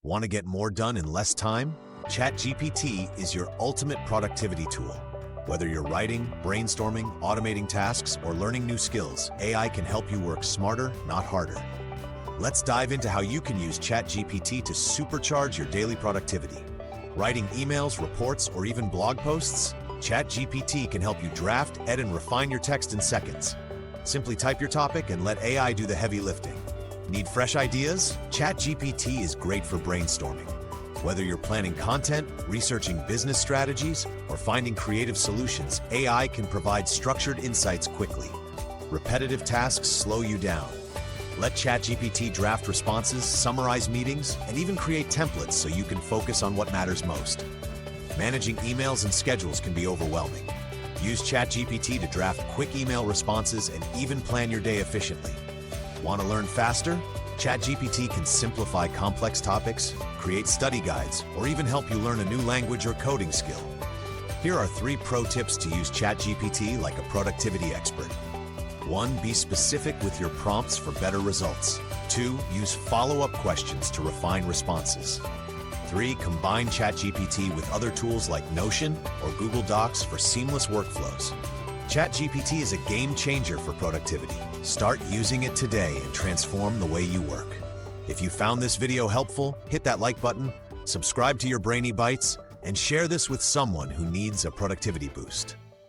Want to get more done in less time? ChatGPT is your ultimate productivity tool. Whether you're writing, brainstorming, automating tasks, or learning new skills, AI can help you work smarter, not harder. Let's dive into how you can use ChatGPT to supercharge your daily productivity. Writing emails, reports, or even blog posts? ChatGPT can help you draft, edit, and refine your text in seconds. Simply type your topic and let AI do the heavy lifting. Need fresh ideas? ChatGPT is great for brainstorming. Whether you're planning content, researching business strategies, or finding creative solutions, AI can provide structured insights quickly. Repetitive tasks slow you down. Let ChatGPT draft responses, summarize meetings, and even create templates so you can focus on what matters most. Managing emails and schedules can be overwhelming. Use ChatGPT to draft quick email responses and even plan your day efficiently. Want to learn faster? ChatGPT can simplify complex topics, create study guides, or even help you learn a new language or coding skill. Here are 3 pro tips to use ChatGPT like a productivity expert. 1. Be specific with your prompts for better results. 2. Use follow-up questions to refine responses. 3. Combine ChatGPT with other tools like Notion or Google Docs for seamless workflows. ChatGPT is a game changer for productivity. Start using it today and transform the way you work. If you found this video helpful, hit that like button, subscribe to your Brainy Bites, and share this with someone who needs a productivity boost.